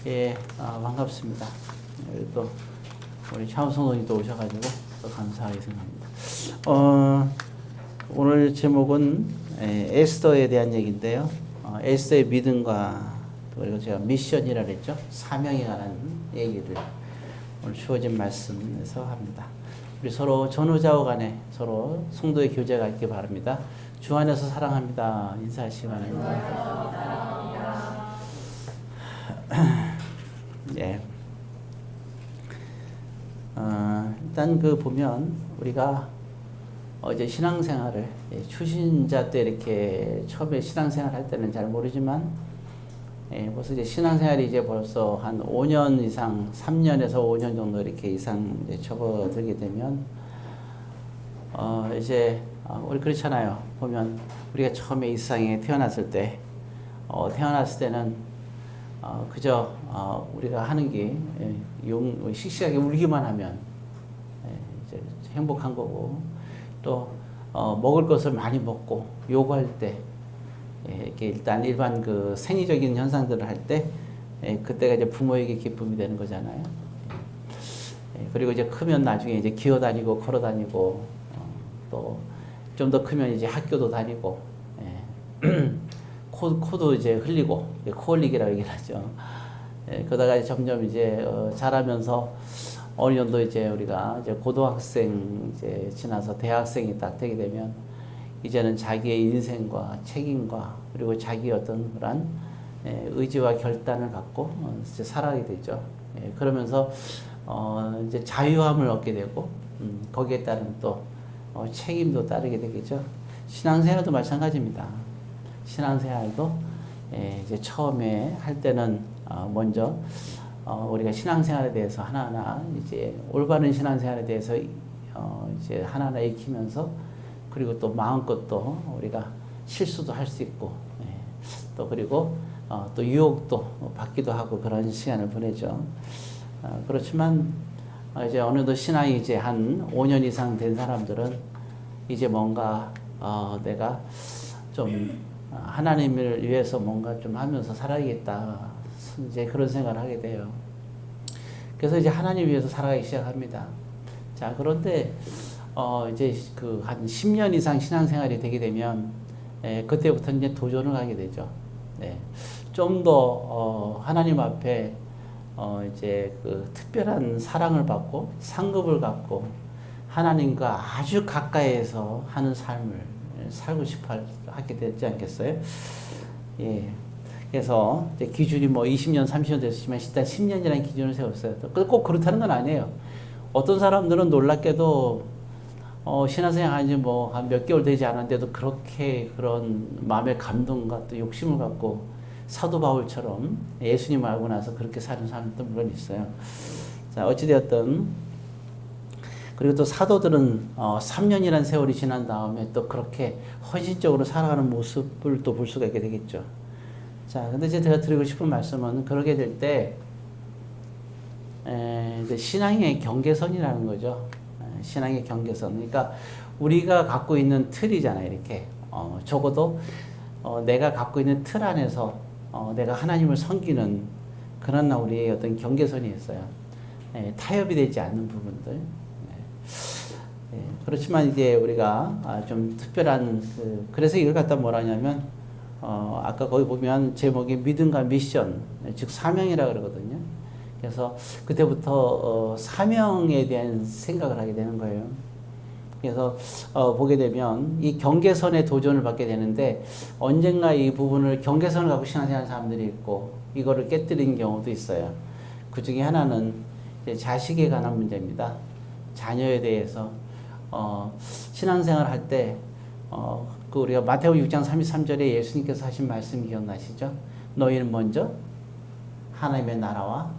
예, 반갑습니다. 또 우리 차우성동이 또 오셔가지고 또 감사하게 생각합니다. 오늘 제목은 에스더에 대한 얘기인데요. 에스더의 믿음과 그리고 제가 미션이라 그랬죠. 사명에 관한 얘기를 오늘 주어진 말씀에서 합니다. 우리 서로 전우자우 간에 서로 성도의 교제가 있기 바랍니다. 주 안에서 사랑합니다. 인사하시기 바랍니다. 예. 일단 보면 우리가 이제 신앙생활을 초신자 때 이렇게 처음에 신앙생활 할 때는 잘 모르지만 벌써 이제 신앙생활이 이제 벌써 한 5년 이상, 3년에서 5년 정도 이렇게 이상 이제 접어들게 되면 이제 우리 그렇잖아요. 보면 우리가 처음에 이 세상에 태어났을 때 태어났을 때는 그저 우리가 하는 게 씩씩하게 울기만 하면 이제 행복한 거고, 또 먹을 것을 많이 먹고 요구할 때 이렇게 일단 일반 그 생리적인 현상들을 할 때 그때가 이제 부모에게 기쁨이 되는 거잖아요. 그리고 이제 크면 나중에 이제 기어다니고 걸어다니고 또 좀 더 크면 이제 학교도 다니고 코도 이제 흘리고, 코 흘리기라고 얘기를 하죠. 그러다가 점점 이제 자라면서 어느 정도 이제 우리가 이제 고등학생 이제 지나서 대학생이 딱 되게 되면 이제는 자기의 인생과 책임과 그리고 자기 어떤 그런 의지와 결단을 갖고 이제 살아가게 되죠. 그러면서 이제 자유함을 얻게 되고 거기에 따른 또 책임도 따르게 되겠죠. 신앙생활도 마찬가지입니다. 신앙생활도 이제 처음에 할 때는 먼저 우리가 신앙생활에 대해서 하나하나 이제 올바른 신앙생활에 대해서 이제 하나하나 익히면서, 그리고 또 마음껏 또 우리가 실수도 할 수 있고 또 그리고 또 유혹도 받기도 하고 그런 시간을 보내죠. 그렇지만 이제 어느덧 신앙이 이제 한 5년 이상 된 사람들은 이제 뭔가 내가 좀 하나님을 위해서 뭔가 좀 하면서 살아야겠다, 이제 그런 생각을 하게 돼요. 그래서 이제 하나님 위해서 살아가기 시작합니다. 자, 그런데 이제 그 한 10년 이상 신앙생활이 되게 되면 그때부터 이제 도전을 하게 되죠. 좀 더 하나님 앞에 이제 그 특별한 사랑을 받고 상급을 갖고 하나님과 아주 가까이에서 하는 삶을 살고 싶어 하게 되지 않겠어요? 예. 그래서 이제 기준이 뭐 20년, 30년 됐지만 일단 10년이라는 기준을 세웠어요. 꼭 그렇다는 건 아니에요. 어떤 사람들은 놀랍게도 신앙생활 한지 뭐 한 몇 개월 되지 않았는데도 그렇게 그런 마음의 감동과 또 욕심을 갖고 사도 바울처럼 예수님을 알고 나서 그렇게 사는 사람도 물론 있어요. 자, 어찌되었든 그리고 또 사도들은 3년이라는 세월이 지난 다음에 또 그렇게 헌신적으로 살아가는 모습을 또 볼 수가 있게 되겠죠. 자, 근데 이제 제가 드리고 싶은 말씀은 그러게 될 때 이제 신앙의 경계선이라는 거죠. 신앙의 경계선. 그러니까 우리가 갖고 있는 틀이잖아요. 이렇게 적어도 내가 갖고 있는 틀 안에서 내가 하나님을 섬기는 그런 우리의 어떤 경계선이 있어요. 타협이 되지 않는 부분들. 그렇지만 이제 우리가 좀 특별한 그래서 이걸 갖다 뭐라 하냐면 아까 거기 보면 제목이 믿음과 미션, 즉 사명이라 그러거든요. 그래서 그때부터 사명에 대한 생각을 하게 되는 거예요. 그래서 보게 되면 이 경계선에 도전을 받게 되는데, 언젠가 이 부분을 경계선을 갖고 신앙생활하는 사람들이 있고 이거를 깨뜨린 경우도 있어요. 그 중에 하나는 이제 자식에 관한 문제입니다. 자녀에 대해서 신앙생활 할 때 그 우리가 마태복음 6장 33절에 예수님께서 하신 말씀 기억나시죠? 너희는 먼저 하나님의 나라와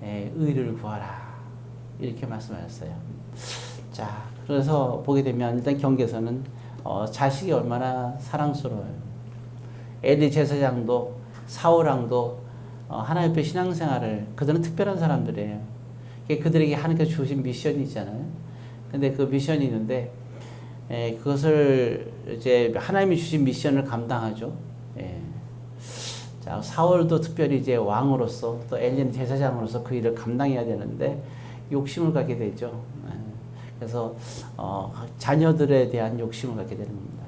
의를 구하라, 이렇게 말씀하셨어요. 자, 그래서 보게 되면 일단 경계선은 자식이 얼마나 사랑스러워요. 엘리 제사장도 사울왕도 하나님 앞에 신앙생활을, 그들은 특별한 사람들이에요. 그들에게 하나님께서 주신 미션이 있잖아요. 근데 그 미션이 있는데 그것을 이제 하나님이 주신 미션을 감당하죠. 자, 사울도 특별히 이제 왕으로서 또 엘리는 제사장으로서 그 일을 감당해야 되는데 욕심을 갖게 되죠. 그래서 자녀들에 대한 욕심을 갖게 되는 겁니다.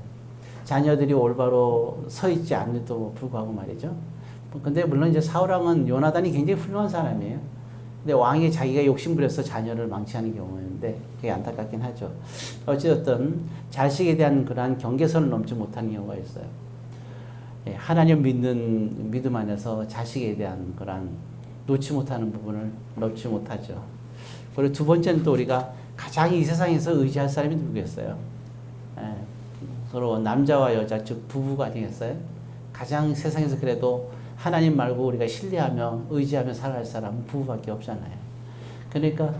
자녀들이 올바로 서 있지 않는데도 불구하고 말이죠. 근데 물론 이제 사울왕은 요나단이 굉장히 훌륭한 사람이에요. 근데 왕이 자기가 욕심부려서 자녀를 망치하는 경우인데 그게 안타깝긴 하죠. 어쨌든 자식에 대한 그러한 경계선을 넘지 못하는 경우가 있어요. 하나님 믿는 믿음 안에서 자식에 대한 그러한 놓지 못하는 부분을 놓지 못하죠. 그리고 두 번째는 또 우리가 가장 이 세상에서 의지할 사람이 누구겠어요? 서로 남자와 여자 즉 부부가 아니겠어요? 가장 세상에서 그래도 하나님 말고 우리가 신뢰하며 의지하며 살아갈 사람은 부부밖에 없잖아요. 그러니까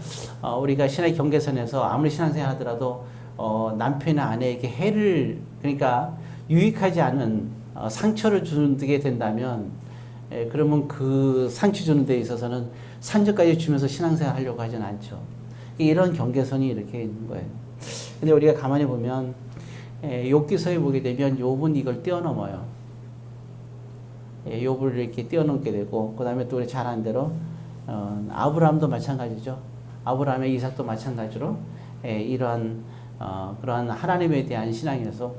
우리가 신앙의 경계선에서 아무리 신앙생활 하더라도 남편이나 아내에게 해를 그러니까 유익하지 않은 상처를 주게 된다면 그러면 그 상처 주는 데 있어서는 상처까지 주면서 신앙생활 하려고 하진 않죠. 이런 경계선이 이렇게 있는 거예요. 근데 우리가 가만히 보면 욥기서에 보게 되면 욥은 이걸 뛰어넘어요. 욥을 이렇게 뛰어넘게 되고 그 다음에 또 우리 잘 아는 대로 아브라함도 마찬가지죠. 아브라함의 이삭도 마찬가지로 이러한 그러한 하나님에 대한 신앙에서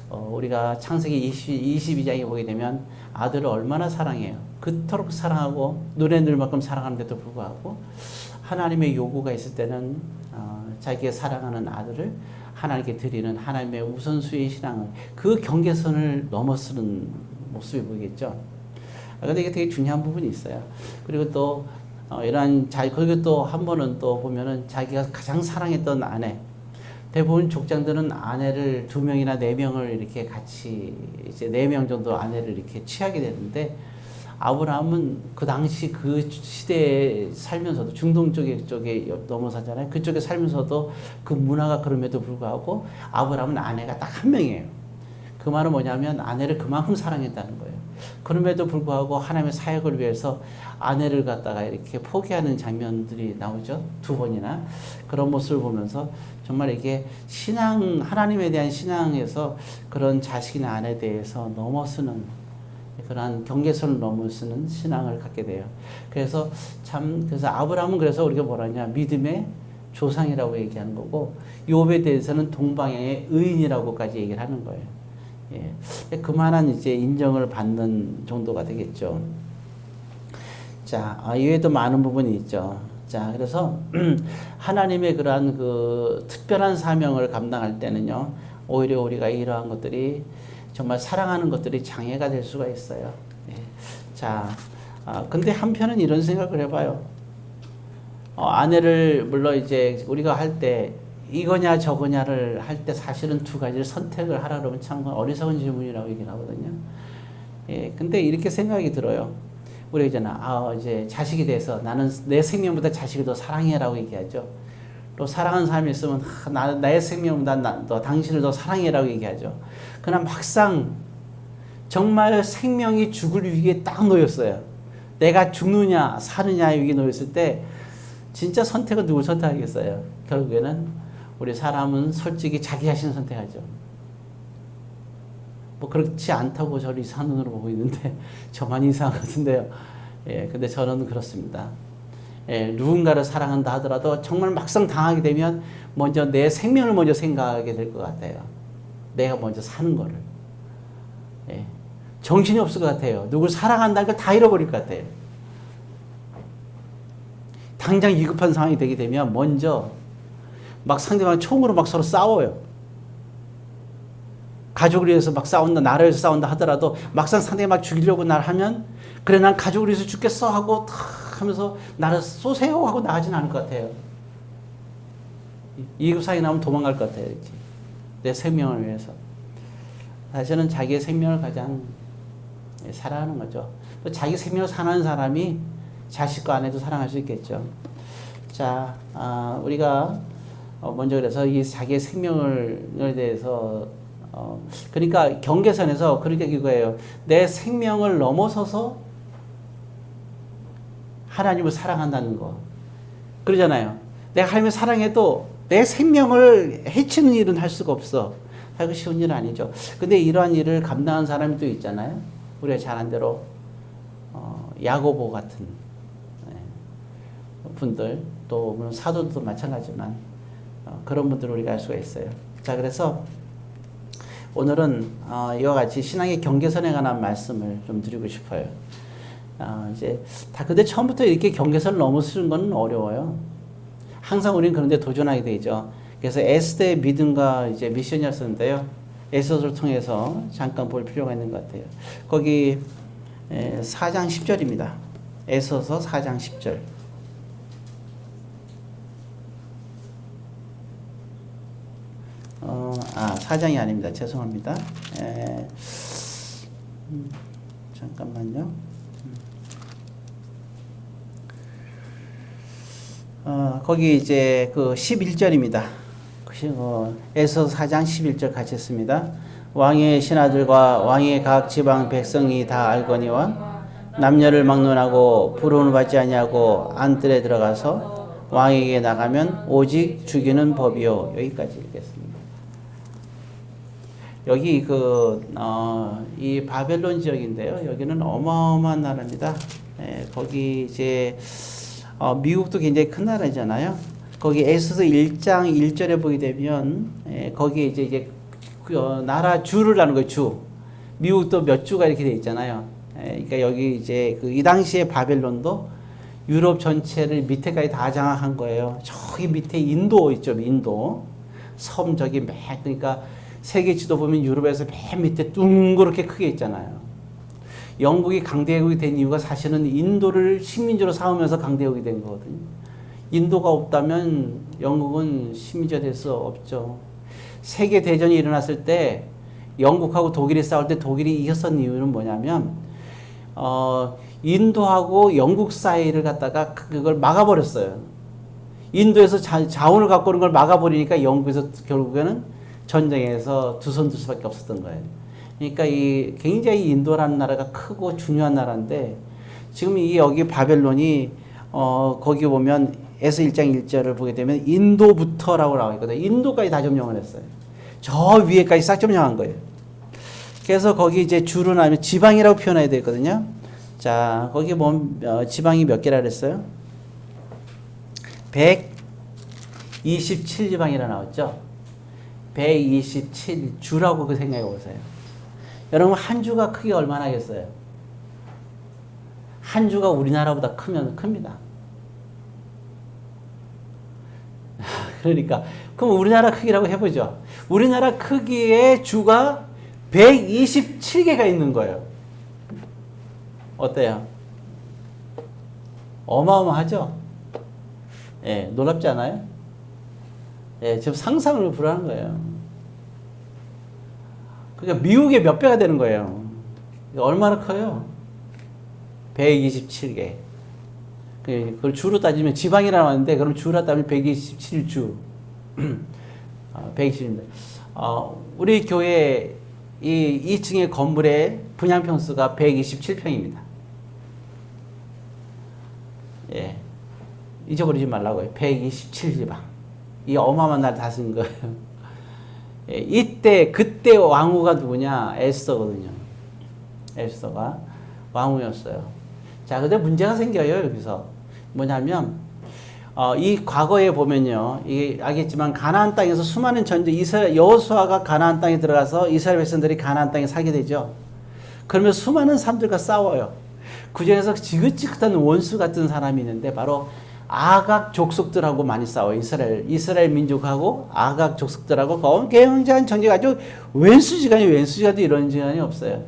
우리가 창세기 22장에 보게 되면 아들을 얼마나 사랑해요. 그토록 사랑하고 눈에 넣을 만큼 사랑하는데도 불구하고 하나님의 요구가 있을 때는 자기가 사랑하는 아들을 하나님께 드리는 하나님의 우선순위 신앙을 그 경계선을 넘어서는 모습이 보이겠죠. 그런데 이게 되게 중요한 부분이 있어요. 그리고 또 그리고 또 한 번은 또 보면은 자기가 가장 사랑했던 아내, 대부분 족장들은 아내를 2명이나 4명을 이렇게 같이 이제 4명 정도 아내를 이렇게 취하게 되는데 아브라함은 그 당시 그 시대에 살면서도 중동 쪽에 넘어서잖아요. 그쪽에 살면서도 그 문화가 그럼에도 불구하고 아브라함은 아내가 딱 1명이에요. 그 말은 뭐냐면 아내를 그만큼 사랑했다는 거예요. 그럼에도 불구하고 하나님의 사역을 위해서 아내를 갖다가 이렇게 포기하는 장면들이 나오죠. 2번이나. 그런 모습을 보면서 정말 이게 하나님에 대한 신앙에서 그런 자식이나 아내에 대해서 넘어서는 그러한 경계선을 넘어서는 신앙을 갖게 돼요. 그래서 아브라함은 그래서 우리가 뭐라 하냐 믿음의 조상이라고 얘기하는 거고 욥에 대해서는 동방향의 의인이라고까지 얘기를 하는 거예요. 그만한 이제 인정을 받는 정도가 되겠죠. 자, 이외에도 많은 부분이 있죠. 자, 그래서 하나님의 그러한 그 특별한 사명을 감당할 때는요, 오히려 우리가 이러한 것들이 정말 사랑하는 것들이 장애가 될 수가 있어요. 자, 근데 한편은 이런 생각을 해봐요. 아내를 물론 이제 우리가 할 때 이거냐 저거냐를 할 때 사실은 2가지를 선택을 하라 그러면 참 어리석은 질문이라고 얘기를 하거든요. 근데 이렇게 생각이 들어요. 우리가 있잖아. 이제 자식에 대해서 나는 내 생명보다 자식을 더 사랑해라고 얘기하죠. 또 사랑하는 사람이 있으면 나의 생명보다 너 당신을 더 사랑해라고 얘기하죠. 그러나 막상 정말 생명이 죽을 위기에 딱 놓였어요. 내가 죽느냐 사느냐의 위기에 놓였을 때 진짜 선택은 누굴 선택하겠어요? 결국에는 우리 사람은 솔직히 자기 자신을 선택하죠. 뭐 그렇지 않다고 저를 이상한 눈으로 보고 있는데 저만 이상한 것 같은데요. 근데 저는 그렇습니다. 누군가를 사랑한다 하더라도 정말 막상 당하게 되면 먼저 내 생명을 먼저 생각하게 될 것 같아요. 내가 먼저 사는 거를. 정신이 없을 것 같아요. 누굴 사랑한다는 걸 다 잃어버릴 것 같아요. 당장 위급한 상황이 되게 되면 먼저 막 상대방 총으로 막 서로 싸워요. 가족을 위해서 막 싸운다, 나라를 위해서 싸운다 하더라도 막상 상대가 막 죽이려고 날 하면 그래 난 가족을 위해서 죽겠어 하고 탁 하면서 나를 쏘세요 하고 나가진 않을 것 같아요. 위급상이 나오면 도망갈 것 같아요. 이렇게. 내 생명을 위해서. 사실은 자기의 생명을 가장 사랑하는 거죠. 또 자기 생명을 사랑하는 사람이 자식과 아내도 사랑할 수 있겠죠. 자, 우리가 먼저 그래서 이 자기의 생명을 대해서 그러니까 경계선에서 그러니까 이거예요. 내 생명을 넘어서서 하나님을 사랑한다는 거. 그러잖아요. 내가 하나님을 사랑해도 내 생명을 해치는 일은 할 수가 없어. 하기 쉬운 일은 아니죠. 근데 이러한 일을 감당한 사람이 또 있잖아요. 우리가 잘 아는 대로 야고보 같은 분들, 또 물론 사도도 마찬가지지만 그런 분들을 우리가 알 수가 있어요. 자, 그래서 오늘은 이와 같이 신앙의 경계선에 관한 말씀을 좀 드리고 싶어요. 이제 다 근데 처음부터 이렇게 경계선을 넘어서는 건 어려워요. 항상 우리는 그런데 도전하게 되죠. 그래서 에스더의 믿음과 이제 미션이었었는데요. 에스더를 통해서 잠깐 볼 필요가 있는 것 같아요. 거기 4장 10절입니다. 에스더서 4장 10절. 4장이 아닙니다. 죄송합니다. 잠깐만요. 거기 이제 그 11절입니다. 에스더 4장 11절 같이 했습니다. 왕의 신하들과 왕의 각 지방 백성이 다 알거니와 남녀를 막론하고 부름을 받지 아니하고 안뜰에 들어가서 왕에게 나가면 오직 죽이는 법이요. 여기까지 읽겠습니다. 여기 이 바벨론 지역인데요. 여기는 어마어마한 나라입니다. 거기 이제 미국도 굉장히 큰 나라잖아요. 거기 에스더 1장 1절에 보게 되면 거기에 이제 나라 주를 나눈 거예요. 주. 미국도 몇 주가 이렇게 돼 있잖아요. 그러니까 여기 이제 이 당시에 바벨론도 유럽 전체를 밑에까지 다 장악한 거예요. 저기 밑에 인도 있죠. 인도 섬 저기 그러니까 세계 지도 보면 유럽에서 맨 밑에 둥그렇게 크게 있잖아요. 영국이 강대국이 된 이유가 사실은 인도를 식민지로 삼으면서 강대국이 된 거거든요. 인도가 없다면 영국은 식민지가 될 수 없죠. 세계 대전이 일어났을 때 영국하고 독일이 싸울 때 독일이 이겼던 이유는 뭐냐면 인도하고 영국 사이를 갖다가 그걸 막아버렸어요. 인도에서 자원을 갖고 오는 걸 막아버리니까 영국에서 결국에는 전쟁에서 두 손 들 수밖에 없었던 거예요. 그러니까 이 굉장히 인도라는 나라가 크고 중요한 나라인데 지금 여기 바벨론이 거기 보면 에서 1장 1절을 보게 되면 인도부터라고 나와 있거든요. 인도까지 다 점령을 했어요. 저 위에까지 싹 점령한 거예요. 그래서 거기 이제 주로 나면 지방이라고 표현해야 되거든요. 자, 거기 보면 지방이 몇 개라 그랬어요? 127지방이라 나왔죠. 127주라고 그 생각해 보세요. 여러분 한 주가 크기 얼마나 하겠어요? 한 주가 우리나라보다 크면 큽니다. 그러니까 그럼 우리나라 크기라고 해보죠. 우리나라 크기의 주가 127개가 있는 거예요. 어때요? 어마어마하죠? 예, 놀랍지 않아요? 예, 지금 상상을 불허하는 거예요. 그러니까 미국의 몇 배가 되는 거예요. 얼마나 커요? 127개. 그걸 주로 따지면 지방이라고 하는데 그럼 주로 따지면 127주. 120입니다. 우리 교회 이 2층의 건물의 분양평수가 127평입니다. 예. 잊어버리지 말라고요. 127지방. 이 어마어마한 나라 다스린 거예요. 예, 그때 왕후가 누구냐? 에스더거든요. 에스더가 왕후였어요. 자, 근데 문제가 생겨요, 여기서. 뭐냐면, 이 과거에 보면요, 이게 알겠지만, 가나안 땅에서 수많은 여호수아가 가나안 땅에 들어가서 이스라엘 백성들이 가나안 땅에 살게 되죠. 그러면 수많은 사람들과 싸워요. 그 중에서 지긋지긋한 원수 같은 사람이 있는데, 바로 아각 족속들하고 많이 싸워요. 이스라엘 민족하고 아각 족속들하고 굉장한 전쟁이 아주 왼수지간이 이런 시간이 없어요.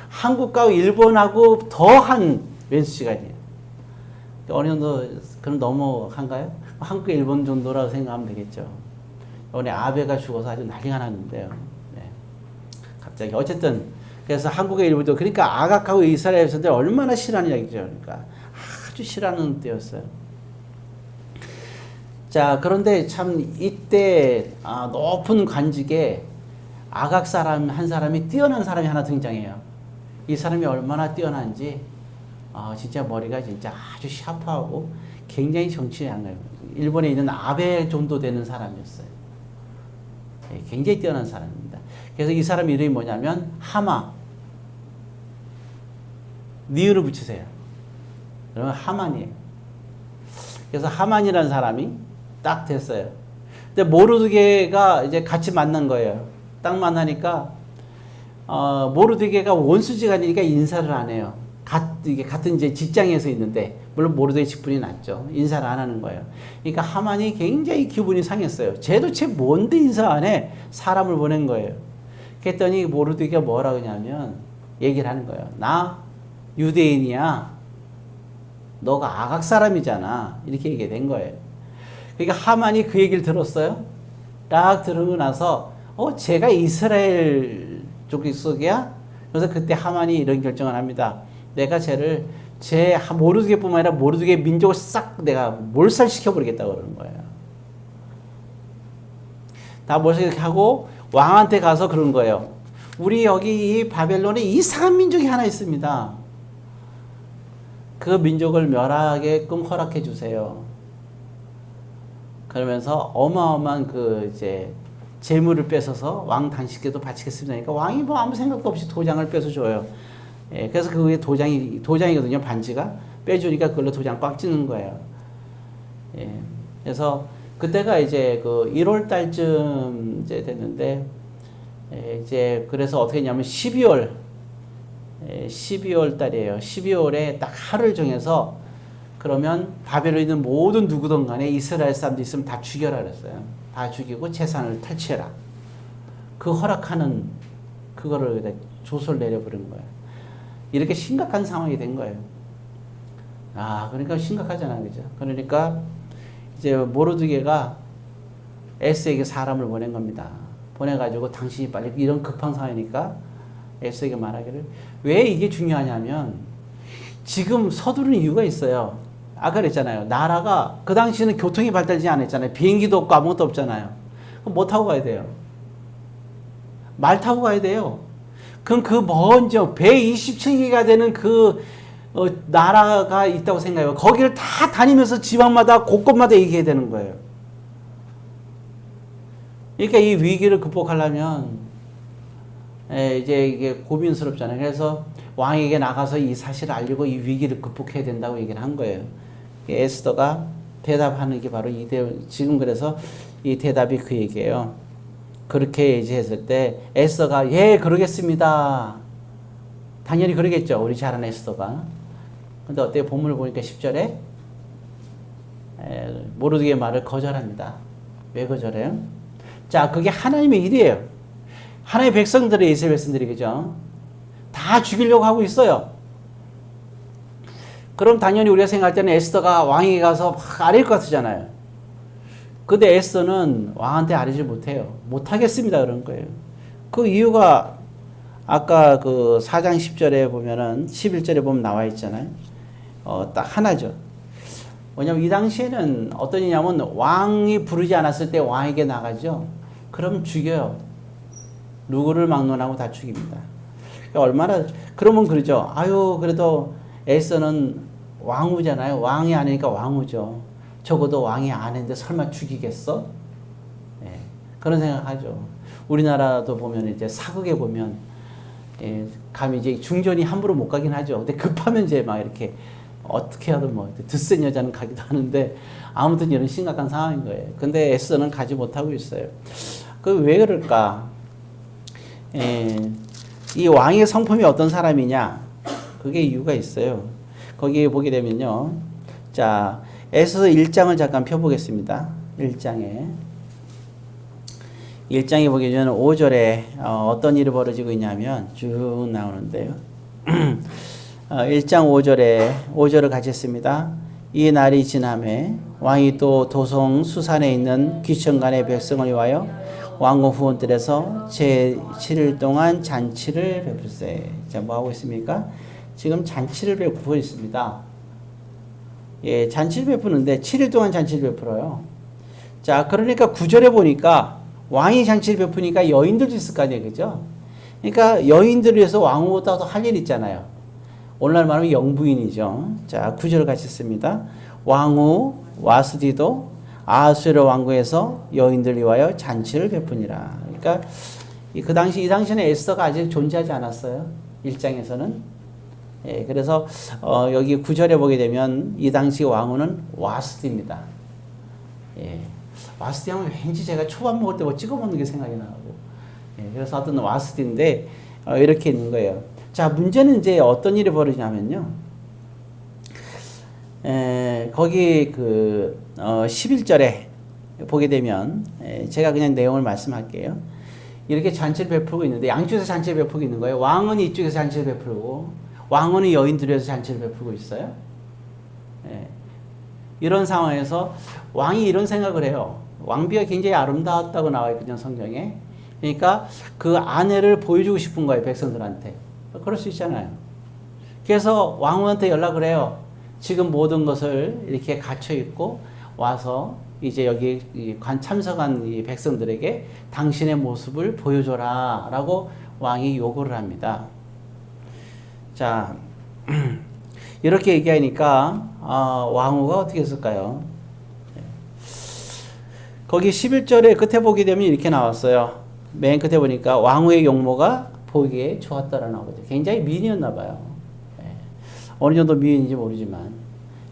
한국과 일본하고 더한 왼수지간이에요. 어느 정도 그럼 넘어간가요? 한국과 일본 정도라고 생각하면 되겠죠. 이번에 아베가 죽어서 아주 난리가 났는데요. 네. 갑자기 어쨌든 그래서 한국과 일본도 그러니까 아각하고 이스라엘 백성들 얼마나 싫어하는 얘기죠. 그러니까 아주 싫어하는 때였어요. 자, 그런데 참 이때 높은 관직에 아각 사람 한 사람이 뛰어난 사람이 하나 등장해요. 이 사람이 얼마나 뛰어난지 진짜 머리가 진짜 아주 샤프하고 굉장히 정치에 강해요. 일본에 있는 아베 정도 되는 사람이었어요. 굉장히 뛰어난 사람입니다. 그래서 이 사람 이름이 뭐냐면 하마. 니은을 붙이세요. 그러면 하만이에요. 그래서 하만이라는 사람이 딱 됐어요. 근데 모르드게가 이제 같이 만난 거예요. 딱 만나니까 모르드게가 원수지간이니까 인사를 안 해요. 이게 같은 이제 직장에서 있는데 물론 모르드게 직분이 낮죠. 인사를 안 하는 거예요. 그러니까 하만이 굉장히 기분이 상했어요. 쟤도 쟤 뭔데 인사 안 해? 사람을 보낸 거예요. 그랬더니 모르드게가 뭐라 그러냐면 얘기를 하는 거예요. 나 유대인이야. 너가 아각 사람이잖아. 이렇게 얘기된 거예요. 그러니까 하만이 그 얘기를 들었어요. 딱 들으고 나서 쟤가 이스라엘 쪽이야? 그래서 그때 하만이 이런 결정을 합니다. 내가 쟤를 모르드게뿐만 아니라 모르드게 민족을 싹 내가 몰살시켜 버리겠다고 그러는 거예요. 다 몰살하고 왕한테 가서 그런 거예요. 우리 여기 이 바벨론에 이상한 민족이 하나 있습니다. 그 민족을 멸하게끔 허락해 주세요. 그러면서 어마어마한 그 이제 재물을 뺏어서 왕 당신께도 바치겠습니다. 그러니까 왕이 뭐 아무 생각도 없이 도장을 뺏어줘요. 예, 그래서 그게 도장이거든요. 반지가 빼주니까 그걸로 도장 꽉 찍는 거예요. 예, 그래서 그때가 이제 그 1월 달쯤 이제 됐는데 이제 그래서 어떻게 했냐면 12월 달이에요. 12월에 딱 하루를 정해서 그러면 바벨론에 있는 모든 누구든 간에 이스라엘 사람들 있으면 다 죽여라 그랬어요. 다 죽이고 재산을 탈취해라. 그 허락하는 그거를 조서를 내려버린 거예요. 이렇게 심각한 상황이 된 거예요. 그러니까 심각하잖아요. 그죠? 그러니까 이제 모르드게가 에스에게 사람을 보낸 겁니다. 보내가지고 당신이 빨리 이런 급한 상황이니까 에스에게 말하기를 왜 이게 중요하냐면 지금 서두르는 이유가 있어요. 아까 그랬잖아요. 나라가 그 당시에는 교통이 발달되지 않았잖아요. 비행기도 없고 아무것도 없잖아요. 그럼 뭐 타고 가야 돼요? 말 타고 가야 돼요. 그럼 그 먼저 120층이가 되는 그 나라가 있다고 생각해요. 거기를 다 다니면서 지방마다 곳곳마다 얘기해야 되는 거예요. 그러니까 이 위기를 극복하려면 이제 이게 고민스럽잖아요. 그래서 왕에게 나가서 이 사실을 알리고 이 위기를 극복해야 된다고 얘기를 한 거예요. 에스더가 대답하는 게 바로 지금 그래서 이 대답이 그 얘기예요. 그렇게 얘기했을 때 에스더가 예 그러겠습니다. 당연히 그러겠죠. 우리 잘하는 에스더가. 근데 어때요? 본문을 보니까 10절에 모르드게의 말을 거절합니다. 왜 거절해요? 자, 그게 하나님의 일이에요. 하나님의 백성들의 이스라엘 백성들이 그죠? 다 죽이려고 하고 있어요. 그럼 당연히 우리가 생각할 때는 에스더가 왕에게 가서 막 아릴 것 같잖아요. 근데 에스더는 왕한테 아리지 못해요. 못하겠습니다. 그런 거예요. 그 이유가 아까 그 4장 10절에 보면은 11절에 보면 나와 있잖아요. 딱 하나죠. 왜냐면 이 당시에는 어떤 일이냐면 왕이 부르지 않았을 때 왕에게 나가죠. 그럼 죽여요. 누구를 막론하고 다 죽입니다. 얼마나 그러면 그러죠. 그래도 에스더는 왕후잖아요. 왕이 아니니까 왕후죠. 적어도 왕이 아닌데 설마 죽이겠어? 네, 그런 생각하죠. 우리나라도 보면 이제 사극에 보면 감히 이제 중전이 함부로 못 가긴 하죠. 근데 급하면 이제 막 이렇게 어떻게 하든 뭐 드센 여자는 가기도 하는데 아무튼 이런 심각한 상황인 거예요. 근데 에스더는 가지 못하고 있어요. 그 왜 그럴까? 이 왕의 성품이 어떤 사람이냐? 그게 이유가 있어요. 거기에 보게 되면요. 자, 에스더 1장을 잠깐 펴보겠습니다. 1장에 보게 되면 5절에 어떤 일이 벌어지고 있냐면 쭉 나오는데요. 1장 5절을 같이 했습니다. 이 날이 지남에 왕이 또 도성 수산에 있는 귀천간의 백성을 위하여 왕궁 후원들에서 제7일 동안 잔치를 베풀세. 자, 뭐 하고 있습니까? 지금 잔치를 베푸고 있습니다. 예, 잔치를 베푸는데 7일 동안 잔치를 베풀어요. 자, 그러니까 9절에 보니까 왕이 잔치를 베푸니까 여인들도 있을 거 아니에요. 그죠? 그러니까 여인들을 위해서 왕후보다도 할 일 있잖아요. 오늘날 말하면 영부인이죠. 자, 9절 같이 씁니다. 왕후 와스디도 아하수에로 왕궁에서 여인들 위하여 잔치를 베푸니라. 그러니까 이 당시에는 에스더가 아직 존재하지 않았어요. 1장에서는. 예, 그래서 여기 9절에 보게 되면 이 당시 왕후는 와스디입니다. 예, 와스디 하면 왠지 제가 초밥 먹을 때 뭐 찍어 먹는 게 생각이 나고, 예, 그래서 어떤 와스디인데 이렇게 있는 거예요. 자, 문제는 이제 어떤 일이 벌어지냐면요. 거기 11절에 보게 되면 제가 그냥 내용을 말씀할게요. 이렇게 잔치를 베풀고 있는데 양쪽에서 잔치를 베풀고 있는 거예요. 왕은 이쪽에서 잔치를 베풀고 왕후는 여인들에서 잔치를 베풀고 있어요. 이런 상황에서 왕이 이런 생각을 해요. 왕비가 굉장히 아름다웠다고 나와 있거든요, 성경에. 그러니까 그 아내를 보여주고 싶은 거예요, 백성들한테. 그럴 수 있잖아요. 그래서 왕후한테 연락을 해요. 지금 모든 것을 이렇게 갇혀 있고 와서 이제 여기 참석한 이 백성들에게 당신의 모습을 보여줘라 라고 왕이 요구를 합니다. 자, 이렇게 얘기하니까 왕후가 어떻게 했을까요? 거기 11절에 끝에 보게 되면 이렇게 나왔어요. 맨 끝에 보니까 왕후의 용모가 보기에 좋았다라 나오거든요. 굉장히 미인이었나 봐요. 어느 정도 미인인지 모르지만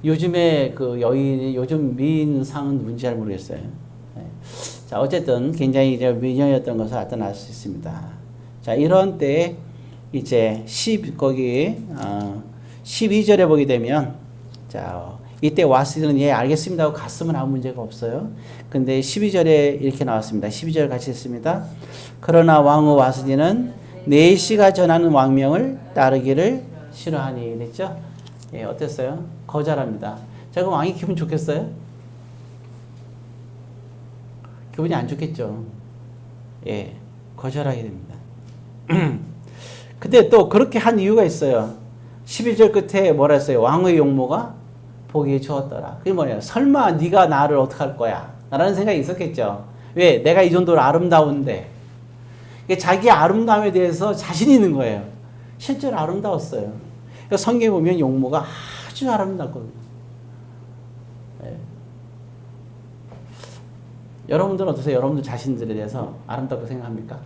요즘에 그 여인이 요즘 미인상은 누군지 잘 모르겠어요. 자, 어쨌든 굉장히 이제 미녀였던 것을 알던 알 수 있습니다. 자, 이런 때 이제 12절에 보게 되면 자, 이때 와스디는 예 알겠습니다 하고 갔으면 아무 문제가 없어요. 근데 12절에 이렇게 나왔습니다. 12절 같이 했습니다. 그러나 왕후 와스디는 내시가 전하는 왕명을 따르기를 싫어하니 됐죠? 예, 어땠어요? 거절합니다. 자, 그럼 왕이 기분 좋겠어요? 기분이 안 좋겠죠. 예, 거절하게 됩니다. 근데 또 그렇게 한 이유가 있어요. 11절 끝에 뭐라 했어요? 왕의 용모가 보기에 좋았더라. 그게 뭐냐? 설마 네가 나를 어떡할 거야? 라는 생각이 있었겠죠. 왜? 내가 이 정도로 아름다운데. 자기 아름다움에 대해서 자신이 있는 거예요. 실제로 아름다웠어요. 그러니까 성경에 보면 용모가 아주 아름답거든요. 네. 여러분들은 어떠세요? 여러분들 자신들에 대해서 아름답고 생각합니까?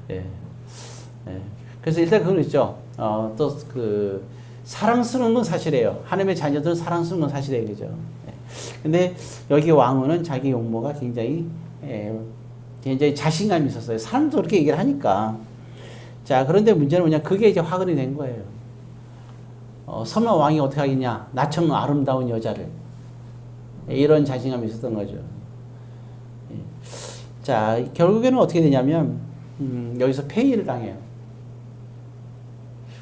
네. 네. 그래서 일단 그건 있죠. 또 사랑스러운 건 사실이에요. 하나님의 자녀들은 사랑스러운 건 사실이에요. 그죠? 네. 근데 여기 왕후는 자기 용모가 굉장히 자신감이 있었어요. 사람도 그렇게 얘기를 하니까. 자, 그런데 문제는 뭐냐? 그게 이제 화근이 된 거예요. 설마 왕이 어떻게 하겠냐? 나처럼 아름다운 여자를. 이런 자신감이 있었던 거죠. 자, 결국에는 어떻게 되냐면, 여기서 폐위를 당해요.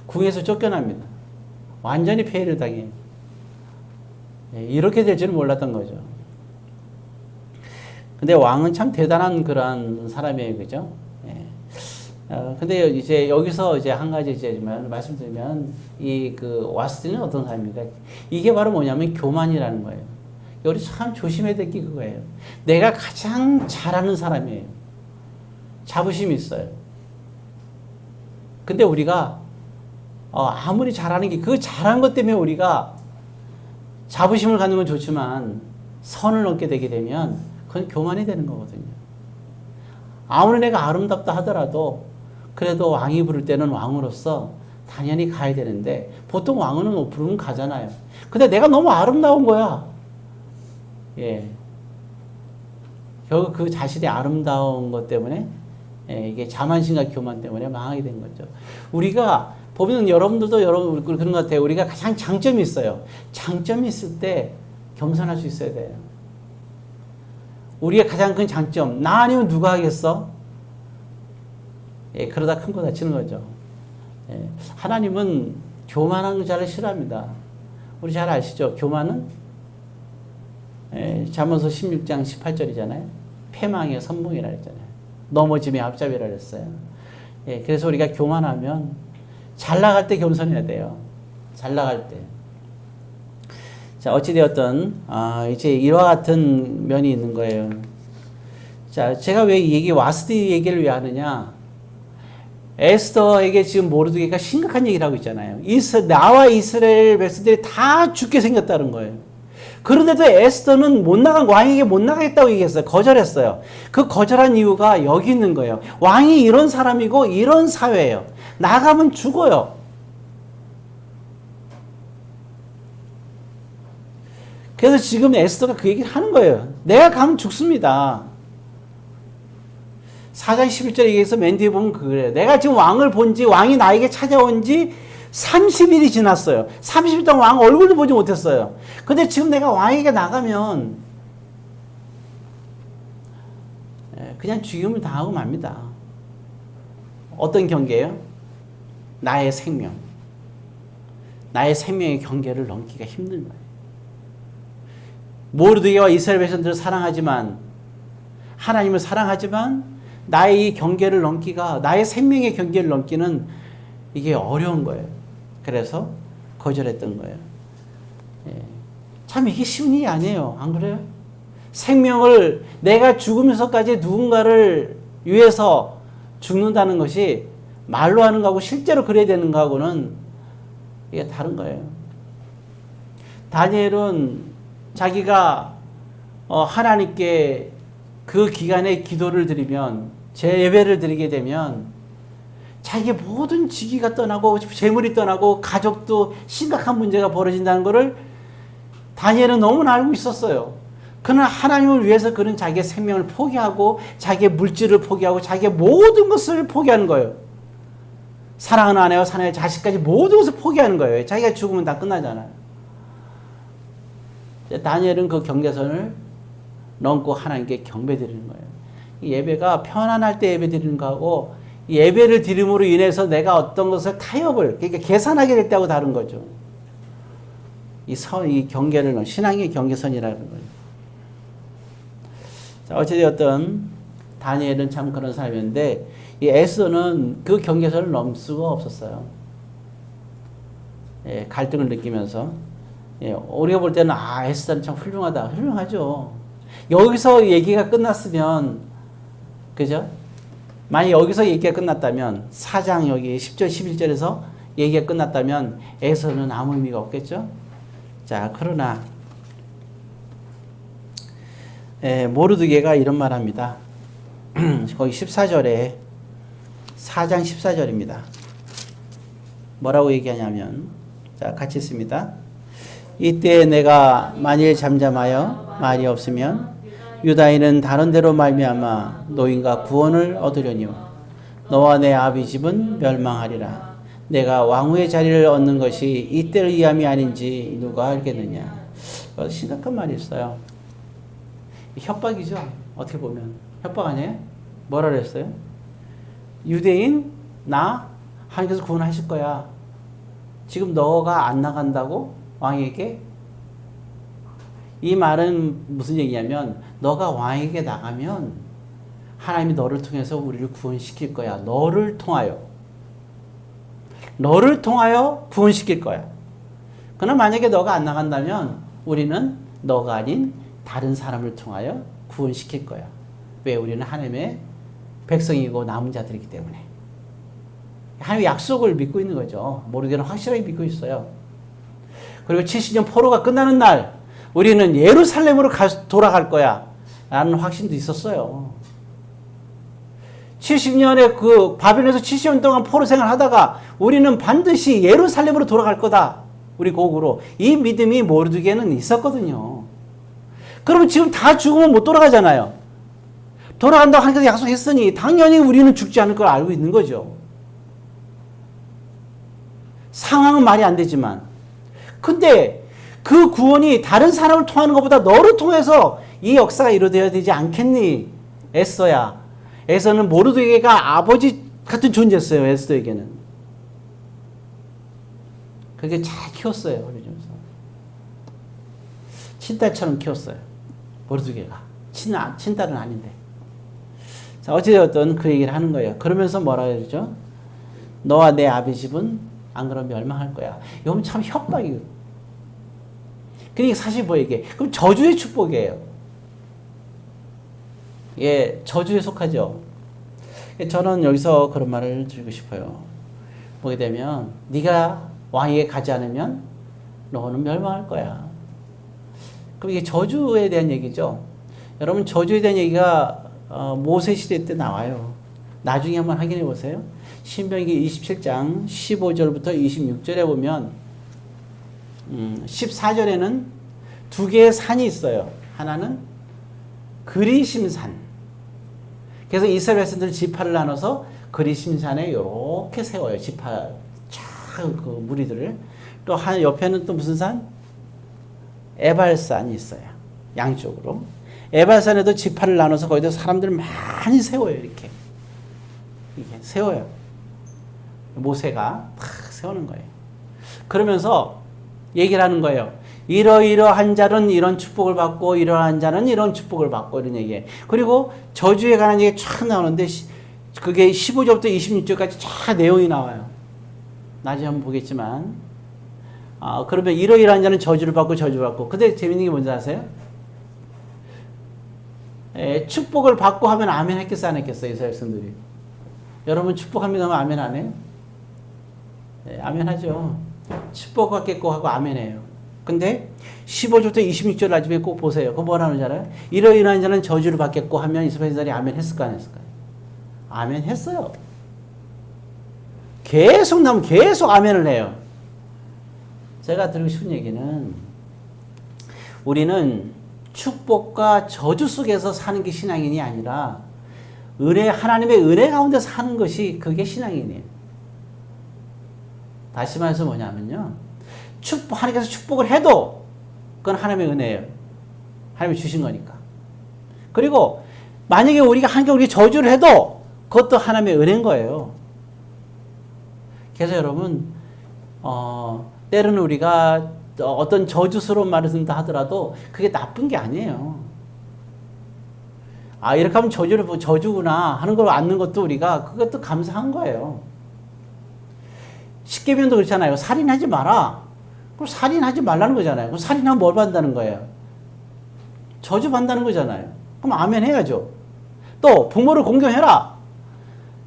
궁에서 쫓겨납니다. 완전히 폐위를 당해요. 이렇게 될 줄은 몰랐던 거죠. 근데 왕은 참 대단한 그런 사람이에요. 그죠? 근데 이제 여기서 이제 한 가지 이제 말씀드리면 와스디는 어떤 사람입니까? 이게 바로 뭐냐면 교만이라는 거예요. 우리 참 조심해야 될 게 그거예요. 내가 가장 잘하는 사람이에요. 자부심이 있어요. 근데 우리가 아무리 잘하는 게 그 잘한 것 때문에 우리가 자부심을 갖는 건 좋지만 선을 넘게 되게 되면 그건 교만이 되는 거거든요. 아무리 내가 아름답다 하더라도 그래도 왕이 부를 때는 왕으로서 당연히 가야 되는데 보통 왕은 부르면 가잖아요. 근데 내가 너무 아름다운 거야. 예. 결국 그 자신의 아름다운 것 때문에 이게 자만심과 교만 때문에 망하게 된 거죠. 우리가 보면 여러분들도 그런 것 같아요. 우리가 가장 장점이 있어요. 장점이 있을 때 겸손할 수 있어야 돼요. 우리의 가장 큰 장점, 나 아니면 누가 하겠어? 그러다 큰 거 다치는 거죠. 하나님은 교만한 자를 싫어합니다. 우리 잘 아시죠? 교만은 잠언서 16장 18절이잖아요. 패망의 선봉이라 했잖아요. 넘어짐의 앞잡이라 했어요. 그래서 우리가 교만하면 잘 나갈 때 겸손해야 돼요. 잘 나갈 때. 자, 어찌되었든 이제 이와 같은 면이 있는 거예요. 자, 제가 왜 이 와스디 얘기를 왜 하느냐? 에스더에게 지금 모르드게가 심각한 얘기를 하고 있잖아요. 나와 이스라엘 백성들이 다 죽게 생겼다는 거예요. 그런데도 에스더는 왕에게 못 나가겠다고 얘기했어요. 거절했어요. 그 거절한 이유가 여기 있는 거예요. 왕이 이런 사람이고 이런 사회예요. 나가면 죽어요. 그래서 지금 에스더가 그 얘기를 하는 거예요. 내가 가면 죽습니다. 4장 11절에 얘기해서 맨 뒤에 보면 그래요. 내가 지금 왕을 본지, 왕이 나에게 찾아온 지 30일이 지났어요. 30일 동안 왕 얼굴도 보지 못했어요. 근데 지금 내가 왕에게 나가면 그냥 죽임을 당하고 맙니다. 어떤 경계예요? 나의 생명. 나의 생명의 경계를 넘기기가 힘든 거예요. 모르드게와 이스라엘 백성들을 사랑하지만, 하나님을 사랑하지만 나의 이 경계를 넘기가, 나의 생명의 경계를 넘기는 이게 어려운 거예요. 그래서 거절했던 거예요. 참 이게 쉬운 일이 아니에요. 안 그래요? 생명을, 내가 죽으면서까지 누군가를 위해서 죽는다는 것이 말로 하는 거하고 실제로 그래야 되는 거하고는 이게 다른 거예요. 다니엘은 자기가 하나님께 그 기간에 기도를 드리면, 예배를 드리게 되면 자기의 모든 직위가 떠나고 재물이 떠나고 가족도 심각한 문제가 벌어진다는 것을 다니엘은 너무나 알고 있었어요. 그러나 하나님을 위해서 그는 자기의 생명을 포기하고 자기의 물질을 포기하고 자기의 모든 것을 포기하는 거예요. 사랑하는 아내와 사랑하는 자식까지 모든 것을 포기하는 거예요. 자기가 죽으면 다 끝나잖아요. 다니엘은 그 경계선을 넘고 하나님께 경배드리는 거예요. 이 예배가 편안할 때 예배 드리는 거하고 예배를 드림으로 인해서 내가 어떤 것을 타협을, 그러니까 계산하게 될 때하고 다른 거죠. 이 경계를, 신앙의 경계선이라는 거예요. 자, 어찌되었든 다니엘은 참 그런 사람이었는데 이 에스더는 그 경계선을 넘을 수가 없었어요. 갈등을 느끼면서 우리가 볼 때는 에스더는 참 훌륭하다. 훌륭하죠. 여기서 얘기가 끝났으면, 그죠? 만약 여기서 얘기가 끝났다면, 4장 여기 10절, 11절에서 얘기가 끝났다면 에스더는 아무 의미가 없겠죠? 자, 그러나 모르드게가 이런 말 합니다. 거기 14절에, 4장 14절입니다. 뭐라고 얘기하냐면, 자, 같이 있습니다. 이때 내가 만일 잠잠하여 말이 없으면 유다인은 다른 데로 말미암아 노인과 구원을 얻으려니와 너와 내 아비 집은 멸망하리라. 내가 왕후의 자리를 얻는 것이 이때를 위함이 아닌지 누가 알겠느냐. 심각한 말이 있어요. 협박이죠. 어떻게 보면 협박 아니에요? 뭐라 그랬어요? 유대인 나 하나님께서 구원하실 거야. 지금 너가 안 나간다고 왕에게? 이 말은 무슨 얘기냐면 너가 왕에게 나가면 하나님이 너를 통해서 우리를 구원시킬 거야. 너를 통하여 구원시킬 거야. 그러나 만약에 너가 안 나간다면 우리는 너가 아닌 다른 사람을 통하여 구원시킬 거야. 왜? 우리는 하나님의 백성이고 남은 자들이기 때문에. 하나님의 약속을 믿고 있는 거죠. 모르게는 확실하게 믿고 있어요. 그리고 70년 포로가 끝나는 날 우리는 예루살렘으로 돌아갈 거야 라는 확신도 있었어요. 70년의 그 바벨론에서 70년 동안 포로 생활하다가 우리는 반드시 예루살렘으로 돌아갈 거다. 우리 고국으로. 이 믿음이 모르드게는 있었거든요. 그러면 지금 다 죽으면 못 돌아가잖아요. 돌아간다고 하나님께서 약속했으니 당연히 우리는 죽지 않을 걸 알고 있는 거죠. 상황은 말이 안 되지만. 근데 그 구원이 다른 사람을 통하는 것보다 너를 통해서 이 역사가 이루어져야 되지 않겠니? 에스더야. 에스더는 모르드게가 아버지 같은 존재였어요. 에스더에게는. 그게 잘 키웠어요. 그러면서 친딸처럼 키웠어요. 모르드게가. 친딸은 아닌데. 자, 어찌되었든 그 얘기를 하는 거예요. 그러면서 뭐라 그러죠? 너와 내 아비 집은 안 그러면 멸망할 거야. 이건 참 협박이에요. 그러니까 사실 뭐 이게 그럼 저주의 축복이에요. 예, 저주에 속하죠. 저는 여기서 그런 말을 드리고 싶어요. 보게 되면 네가 왕에게 가지 않으면 너는 멸망할 거야. 그럼 이게 저주에 대한 얘기죠. 여러분 저주에 대한 얘기가 모세 시대 때 나와요. 나중에 한번 확인해 보세요. 신명기 27장 15절부터 26절에 보면 14절에는 두 개의 산이 있어요. 하나는 그리심산. 그래서 이스라엘 백성들 지파를 나눠서 그리심산에 이렇게 세워요. 지파 그 무리들을. 또 한 옆에는 또 무슨 산? 에발산이 있어요. 양쪽으로. 에발산에도 지파를 나눠서 거기다 사람들을 많이 세워요. 이렇게 세워요. 모세가 탁 세우는 거예요. 그러면서 얘기를 하는 거예요. 이러이러한 자는 이런 축복을 받고 이러한 자는 이런 축복을 받고 이런 얘기예요. 그리고 저주에 관한 얘기가 쫙 나오는데 그게 15절부터 26절까지 쫙 내용이 나와요. 나중에 한번 보겠지만 그러면 이러이러한 자는 저주를 받고 저주를 받고. 근데 재밌는 게 뭔지 아세요? 축복을 받고 하면 아멘 했겠어 안 했겠어요? 이스라엘 백성들이. 여러분 축복합니다 하면 아멘 안 해요? 아멘 하죠. 축복받겠고 하고 아멘 해요. 근데 15절부터 26절 나중에 꼭 보세요. 그거 뭐라는 줄 알아요? 이러이러한 자는 저주를 받겠고 하면 이스라엘 백성들이 아멘 했을까 안 했을까요? 아멘 했어요. 계속 나면 계속 아멘을 해요. 제가 드리고 싶은 얘기는 우리는 축복과 저주 속에서 사는 게 신앙인이 아니라 하나님의 은혜 가운데 사는 것이 그게 신앙인이에요. 다시 말해서 뭐냐면요. 하나님께서 축복을 해도 그건 하나님의 은혜예요. 하나님이 주신 거니까. 그리고 만약에 하나님께 우리가 저주를 해도 그것도 하나님의 은혜인 거예요. 그래서 여러분 때로는 우리가 어떤 저주스러운 말을 쓴다 하더라도 그게 나쁜 게 아니에요. 이렇게 하면 저주구나 하는 걸 안는 것도 우리가 그것도 감사한 거예요. 십계명도 그렇잖아요. 살인하지 마라. 그럼 살인하지 말라는 거잖아요. 그럼 살인하면 뭘 받는다는 거예요? 저주 받는다는 거잖아요. 그럼 아멘 해야죠. 또 부모를 공경해라.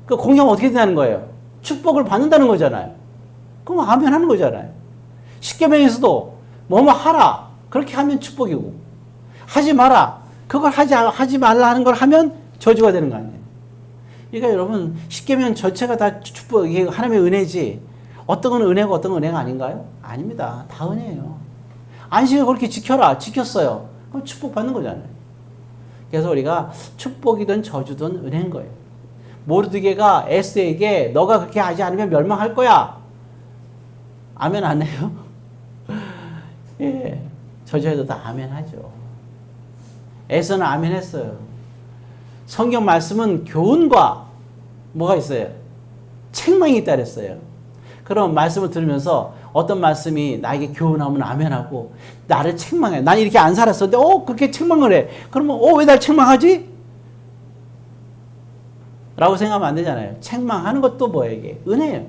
그 공경하면 어떻게 된다는 거예요? 축복을 받는다는 거잖아요. 그럼 아멘 하는 거잖아요. 십계명에서도 뭐뭐 하라. 그렇게 하면 축복이고 하지 마라. 그걸 하지 말라 하는 걸 하면 저주가 되는 거 아니에요. 그러니까 여러분 십계명 전체가 다 축복, 이게 하나님의 은혜지 어떤 건 은혜고 어떤 건 은혜가 아닌가요? 아닙니다. 다 은혜예요. 안식을 그렇게 지켜라. 지켰어요. 그럼 축복받는 거잖아요. 그래서 우리가 축복이든 저주든 은혜인 거예요. 모르드게가 에스더에게 너가 그렇게 하지 않으면 멸망할 거야. 아멘 안 해요? 예, 저주해도 다 아멘 하죠. 에스더는 아멘 했어요. 성경 말씀은 교훈과 뭐가 있어요? 책망이 있다 그랬어요. 그럼 말씀을 들으면서 어떤 말씀이 나에게 교훈하면 아멘하고 나를 책망해. 난 이렇게 안 살았었는데 그렇게 책망을 해. 그러면 왜 날 책망하지? 라고 생각하면 안 되잖아요. 책망하는 것도 뭐예요? 이게 은혜예요.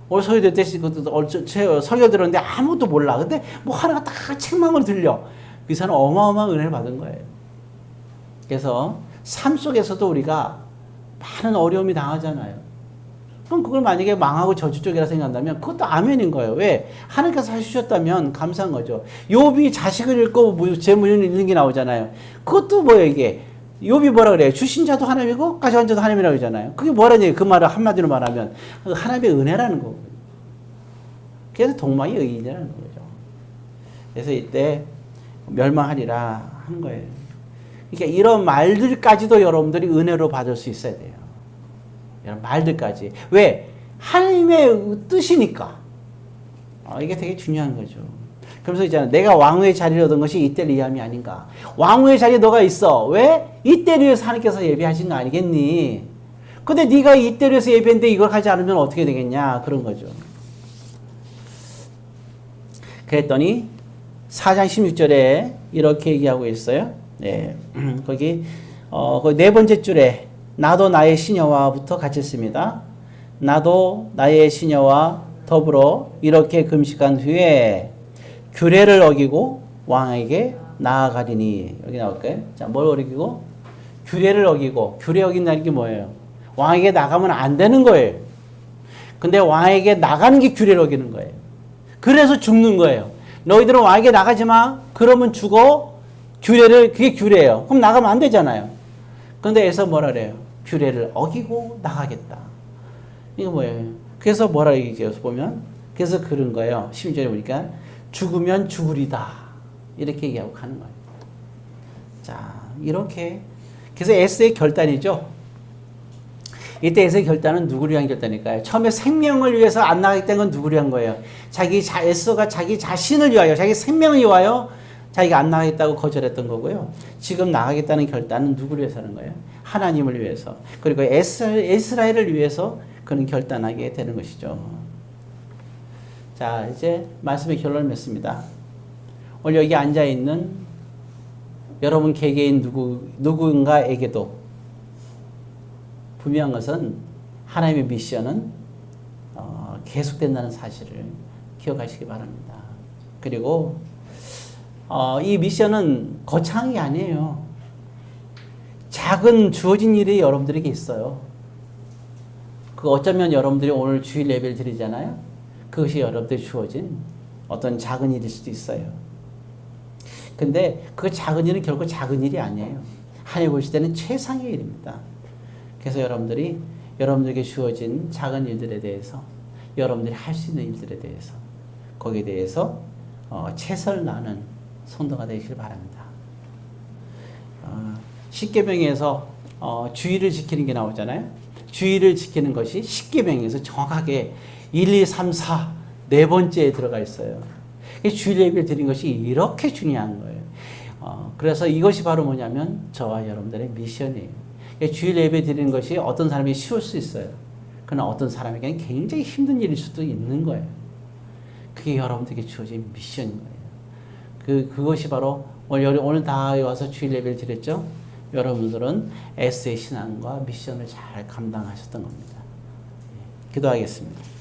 오늘 설교 될 때 설교 들었는데 아무것도 몰라. 근데 뭐 하나가 다 책망으로 들려. 그 사람은 어마어마한 은혜를 받은 거예요. 그래서 삶 속에서도 우리가 많은 어려움이 당하잖아요. 그럼 그걸 만약에 망하고 저주 쪽이라 생각한다면 그것도 아멘인 거예요. 왜? 하나님께서 해주셨다면 감사한 거죠. 욥이 자식을 잃고 재물을 잃는 게 나오잖아요. 그것도 뭐예요 이게? 욥이 뭐라 그래요? 주신 자도 하나님이고 가져간 자도 하나님이라고 하잖아요. 그게 뭐라는 얘기예요? 그 말을 한마디로 말하면 하나님의 은혜라는 거거든요. 그래서 동망이 의인이라는 거죠. 그래서 이때 멸망하리라 하는 거예요. 그러니까 이런 말들까지도 여러분들이 은혜로 받을 수 있어야 돼요. 이런 말들까지. 왜? 하나님의 뜻이니까. 이게 되게 중요한 거죠. 그러면서 있잖아요. 내가 왕후의 자리를 얻은 것이 이때를 위함이 아닌가. 왕후의 자리에 너가 있어. 왜? 이때를 위해서 하나님께서 예비하신 거 아니겠니? 근데 네가 이때를 위해서 예비했는데 이걸 하지 않으면 어떻게 되겠냐. 그런 거죠. 그랬더니 4장 16절에 이렇게 얘기하고 있어요. 네. 거기 네 번째 줄에 나도 나의 시녀와부터 같이 씁니다. 나도 나의 시녀와 더불어 이렇게 금식한 후에 규례를 어기고 왕에게 나아가리니. 여기 나올까요? 자, 뭘 어기고? 규례를 어기고. 규례 어긴다는 게 뭐예요? 왕에게 나가면 안 되는 거예요. 근데 왕에게 나가는 게 규례를 어기는 거예요. 그래서 죽는 거예요. 너희들은 왕에게 나가지 마. 그러면 죽어. 그게 규례예요. 그럼 나가면 안 되잖아요. 근데 에서 뭐라 그래요? 규례를 어기고 나가겠다. 이거 뭐예요? 그래서 뭐라 얘기해서 보면, 그래서 그런 거예요. 12절에 보니까 죽으면 죽으리다. 이렇게 얘기하고 가는 거예요. 자, 이렇게. 그래서 S의 결단이죠. 이때 S의 결단은 누구를 위한 결단일까요? 처음에 생명을 위해서 안 나가겠다는 건 누구를 위한 거예요? S가 자기 자신을 위하여, 자기 생명을 위하여 자기가 안 나가겠다고 거절했던 거고요. 지금 나가겠다는 결단은 누구를 위해서 하는 거예요? 하나님을 위해서. 그리고 이스라엘을 위해서 그는 결단하게 되는 것이죠. 자, 이제 말씀의 결론을 맺습니다. 오늘 여기 앉아있는 여러분 개개인 누군가에게도 분명한 것은 하나님의 미션은 계속된다는 사실을 기억하시기 바랍니다. 그리고 이 미션은 거창한 게 아니에요. 작은 주어진 일이 여러분들에게 있어요. 그 어쩌면 여러분들이 오늘 주일 예배를 드리잖아요. 그것이 여러분들이 주어진 어떤 작은 일일 수도 있어요. 근데 그 작은 일은 결코 작은 일이 아니에요. 하나님 보실 때는 최상의 일입니다. 그래서 여러분들에게 주어진 작은 일들에 대해서, 여러분들이 할 수 있는 일들에 대해서, 거기에 대해서 최선을 다하는 성도가 되시길 바랍니다. 십계명에서 주의를 지키는 게 나오잖아요. 주의를 지키는 것이 십계명에서 정확하게 1, 2, 3, 4 네 번째에 들어가 있어요. 주일 예배를 드린 것이 이렇게 중요한 거예요. 그래서 이것이 바로 뭐냐면 저와 여러분들의 미션이에요. 주일 예배 드리는 것이 어떤 사람이 쉬울 수 있어요. 그러나 어떤 사람에게는 굉장히 힘든 일일 수도 있는 거예요. 그게 여러분들에게 주어진 미션인 거예요. 그것이 바로 오늘 다 와서 주일 예배를 드렸죠. 여러분들은 S의 신앙과 미션을 잘 감당하셨던 겁니다. 기도하겠습니다.